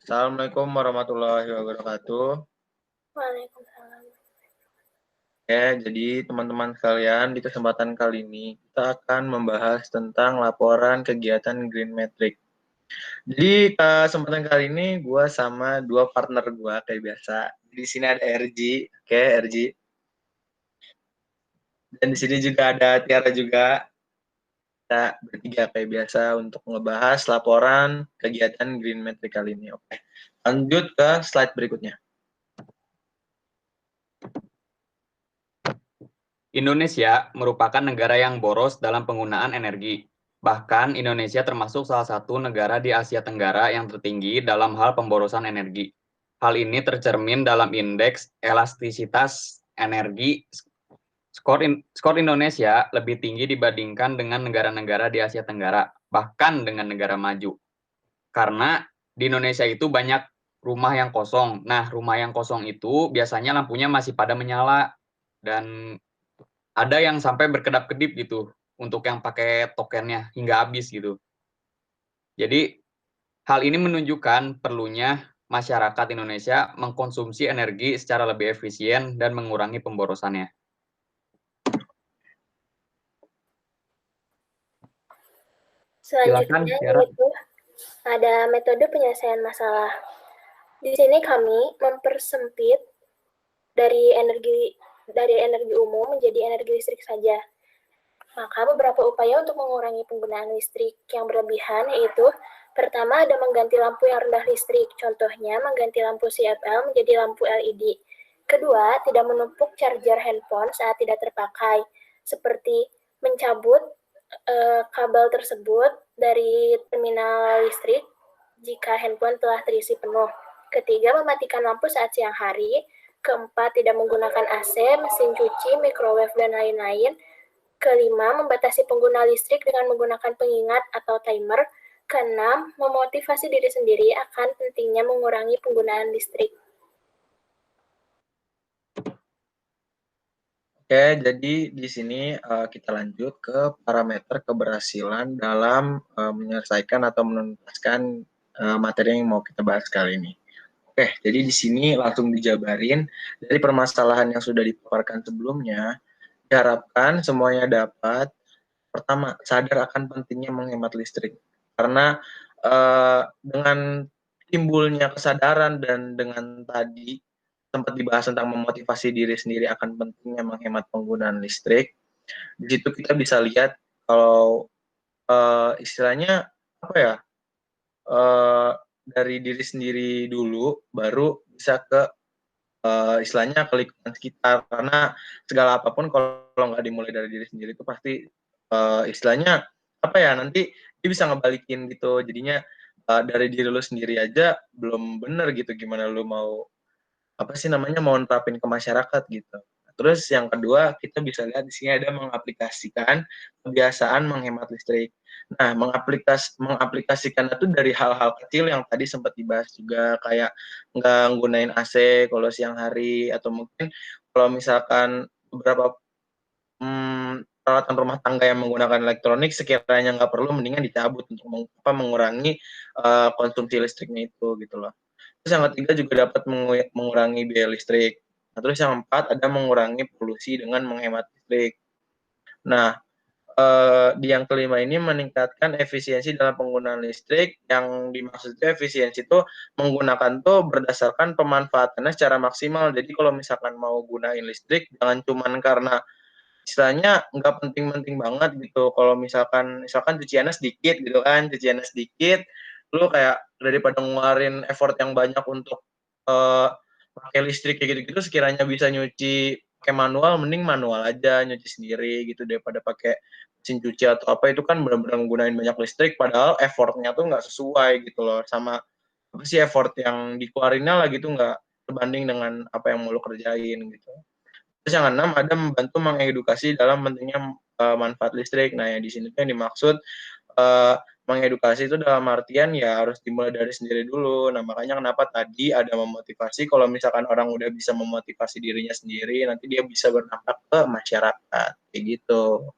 Assalamualaikum warahmatullahi wabarakatuh. Waalaikumsalam. Jadi teman-teman sekalian, di kesempatan kali ini kita akan membahas tentang laporan kegiatan Green Metric. Jadi kesempatan kali ini gue sama dua partner gue kayak biasa. Di sini ada RG, oke RG. Dan di sini juga ada Tiara juga. Kita bertiga kayak biasa untuk ngebahas laporan kegiatan Green Metric kali ini. Oke, lanjut ke slide berikutnya. Indonesia merupakan negara yang boros dalam penggunaan energi. Bahkan Indonesia termasuk salah satu negara di Asia Tenggara yang tertinggi dalam hal pemborosan energi. Hal ini tercermin dalam indeks elastisitas energi. Skor Indonesia lebih tinggi dibandingkan dengan negara-negara di Asia Tenggara, bahkan dengan negara maju. Karena di Indonesia itu banyak rumah yang kosong. Nah, rumah yang kosong itu biasanya lampunya masih pada menyala dan ada yang sampai berkedap-kedip gitu untuk yang pakai tokennya hingga habis gitu. Jadi hal ini menunjukkan perlunya masyarakat Indonesia mengkonsumsi energi secara lebih efisien dan mengurangi pemborosannya. Selanjutnya yaitu ada metode penyelesaian masalah. Di sini kami mempersempit dari energi umum menjadi energi listrik saja. Maka beberapa upaya untuk mengurangi penggunaan listrik yang berlebihan yaitu pertama ada mengganti lampu yang rendah listrik, contohnya mengganti lampu CFL menjadi lampu LED. Kedua, tidak menumpuk charger handphone saat tidak terpakai, seperti mencabut kabel tersebut dari terminal listrik jika handphone telah terisi penuh. Ketiga, mematikan lampu saat siang hari. Keempat, tidak menggunakan AC, mesin cuci, microwave, dan lain-lain. Kelima, membatasi pengguna listrik dengan menggunakan pengingat atau timer. Keenam, memotivasi diri sendiri akan pentingnya mengurangi penggunaan listrik. Oke, jadi di sini kita lanjut ke parameter keberhasilan dalam menyelesaikan atau menuntaskan materi yang mau kita bahas kali ini. Oke, jadi di sini langsung dijabarin dari permasalahan yang sudah dipaparkan sebelumnya, diharapkan semuanya dapat pertama sadar akan pentingnya menghemat listrik. Karena dengan timbulnya kesadaran dan dengan tadi sempat dibahas tentang memotivasi diri sendiri akan pentingnya menghemat penggunaan listrik. Di situ kita bisa lihat kalau istilahnya apa ya, dari diri sendiri dulu baru bisa ke istilahnya ke lingkungan sekitar, karena segala apapun kalau nggak dimulai dari diri sendiri itu pasti istilahnya apa ya, nanti dia bisa ngebalikin gitu. Jadinya dari diri lu sendiri aja belum bener gitu, gimana lu mau apa sih namanya, mau nerapin ke masyarakat gitu. Terus yang kedua, kita bisa lihat di sini ada mengaplikasikan kebiasaan menghemat listrik. Nah, mengaplikasikan itu dari hal-hal kecil yang tadi sempat dibahas juga, kayak nggak nggunain AC kalau siang hari, atau mungkin kalau misalkan beberapa peralatan rumah tangga yang menggunakan elektronik sekiranya nggak perlu, mendingan dicabut untuk mengurangi konsumsi listriknya itu gitu loh. Terus yang ketiga juga dapat mengurangi biaya listrik. Nah, terus yang keempat ada mengurangi polusi dengan menghemat listrik. Nah, di yang kelima ini meningkatkan efisiensi dalam penggunaan listrik. Yang dimaksud efisiensi itu menggunakan tuh berdasarkan pemanfaatannya secara maksimal. Jadi kalau misalkan mau gunain listrik, jangan cuman karena istilahnya nggak penting-penting banget gitu. Kalau misalkan cuciannya sedikit gitu kan, cuciannya sedikit, lu kayak daripada ngeluarin effort yang banyak untuk pakai listrik kayak gitu-gitu, sekiranya bisa nyuci pakai manual, mending manual aja, nyuci sendiri gitu daripada pakai mesin cuci atau apa, itu kan benar-benar menggunakan banyak listrik, padahal effortnya tuh nggak sesuai gitu loh, sama apa sih effort yang dikeluarinnya lah gitu, nggak sebanding dengan apa yang mau lo kerjain gitu. Terus yang keenam ada membantu mengedukasi dalam pentingnya manfaat listrik. Nah, yang di sini tuh yang dimaksud mengedukasi itu dalam artian ya harus dimulai dari sendiri dulu. Nah, makanya kenapa tadi ada memotivasi, kalau misalkan orang udah bisa memotivasi dirinya sendiri, nanti dia bisa berdampak ke masyarakat, kayak gitu.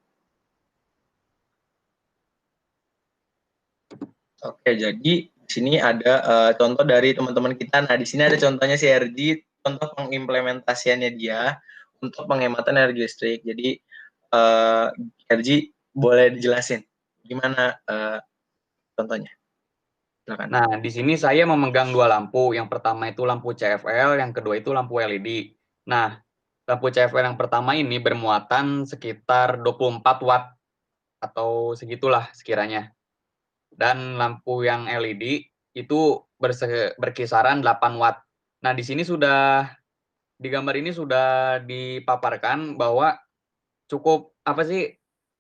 Oke, jadi di sini ada contoh dari teman-teman kita. Nah, di sini ada contohnya si RG, contoh pengimplementasiannya dia untuk penghematan energi listrik. Jadi, RG boleh dijelasin gimana contohnya? Silakan. Nah, di sini saya memegang dua lampu. Yang pertama itu lampu CFL, yang kedua itu lampu LED. Nah, lampu CFL yang pertama ini bermuatan sekitar 24 watt atau segitulah sekiranya. Dan lampu yang LED itu berkisaran 8 watt. Nah, di sini di gambar ini sudah dipaparkan bahwa cukup apa sih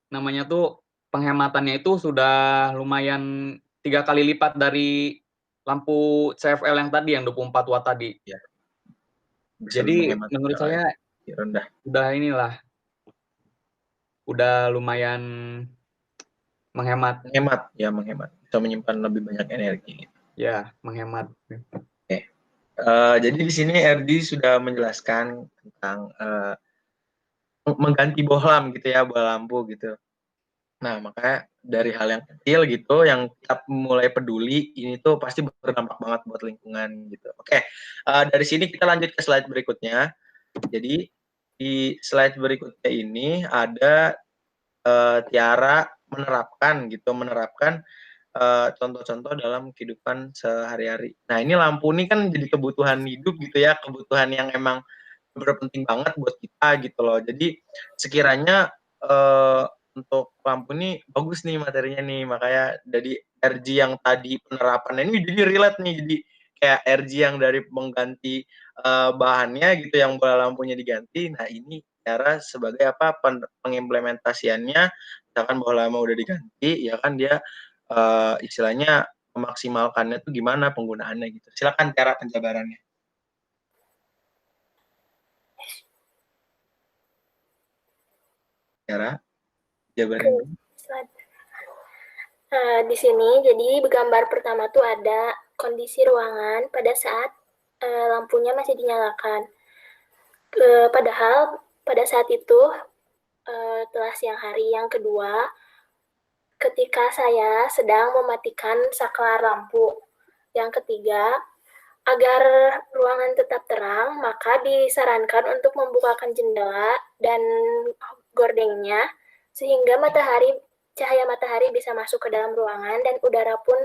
namanya tuh penghematannya itu sudah lumayan 3 kali lipat dari lampu CFL yang tadi yang 24 watt tadi. Ya. Jadi menurut saya rendah. Udah lumayan menghemat. Menghemat. Bisa menyimpan lebih banyak energi. Ya, menghemat. Oke. Jadi di sini RD sudah menjelaskan tentang mengganti bohlam gitu ya, bohlam lampu gitu. Nah, makanya dari hal yang kecil gitu, yang kita mulai peduli, ini tuh pasti berdampak banget buat lingkungan gitu. Oke, dari sini kita lanjut ke slide berikutnya. Jadi, di slide berikutnya ini ada Tiara menerapkan contoh-contoh dalam kehidupan sehari-hari. Nah, ini lampu ini kan jadi kebutuhan hidup gitu ya, kebutuhan yang emang berpenting banget buat kita gitu loh. Jadi, sekiranya untuk lampu ini bagus nih materinya nih, makanya dari RG yang tadi penerapan ini jadi relate nih, jadi kayak RG yang dari mengganti bahannya gitu, yang bola lampunya diganti. Nah, ini cara sebagai apa pengimplementasiannya, misalkan bola lampu udah diganti, ya kan dia istilahnya memaksimalkannya tuh gimana penggunaannya gitu. Silakan cara penjabarannya. Cara jabaran. Di sini, jadi gambar pertama tuh ada kondisi ruangan pada saat lampunya masih dinyalakan. Padahal pada saat itu telah siang hari. Yang kedua, ketika saya sedang mematikan saklar lampu. Yang ketiga, agar ruangan tetap terang, maka disarankan untuk membukakan jendela dan gordengnya sehingga cahaya matahari bisa masuk ke dalam ruangan dan udara pun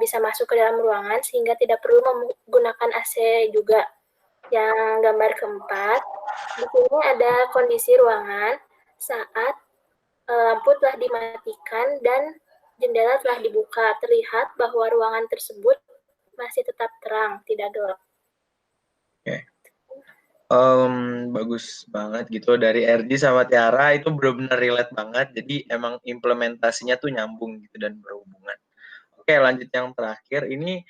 bisa masuk ke dalam ruangan sehingga tidak perlu menggunakan AC juga. Yang gambar keempat, di sini ada kondisi ruangan saat lampu telah dimatikan dan jendela telah dibuka. Terlihat bahwa ruangan tersebut masih tetap terang, tidak gelap. Oke. Bagus banget gitu dari RG sama Tiara, itu benar-benar relate banget. Jadi emang implementasinya tuh nyambung gitu dan berhubungan. Oke, lanjut yang terakhir. Ini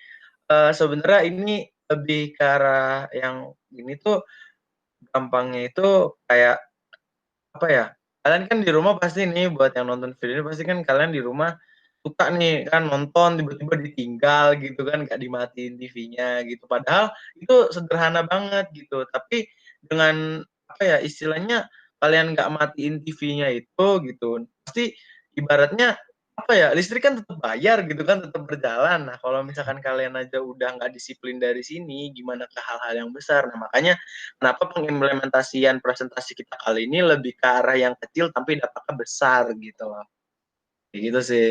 sebenarnya ini lebih ke arah yang ini tuh gampangnya itu kayak apa ya? Kalian kan di rumah pasti nih, buat yang nonton video ini pasti kan kalian di rumah suka nih kan nonton tiba-tiba ditinggal gitu kan, nggak dimatiin TV-nya gitu. Padahal itu sederhana banget gitu. Tapi dengan apa ya istilahnya, kalian nggak matiin TV-nya itu gitu, pasti ibaratnya apa ya, listrik kan tetap bayar gitu kan, tetap berjalan. Nah, kalau misalkan kalian aja udah nggak disiplin dari sini, gimana ke hal-hal yang besar. Nah, makanya kenapa pengimplementasian presentasi kita kali ini lebih ke arah yang kecil tapi dampaknya besar gitu loh. Kayak gitu sih.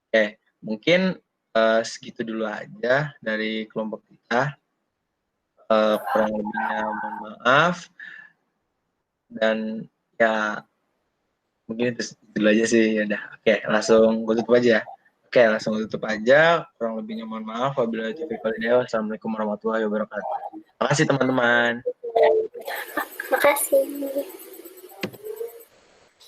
Oke, mungkin segitu dulu aja dari kelompok kita. Kurang lebihnya mohon maaf. Dan ya mungkin itu dulu aja sih. Ya udah. Oke, langsung gue tutup aja. Oke, langsung gue tutup aja. Kurang lebihnya mohon maaf. Wabillahi taufiq wal hidayah. Wassalamualaikum warahmatullahi wabarakatuh. Terima kasih teman-teman. Makasih.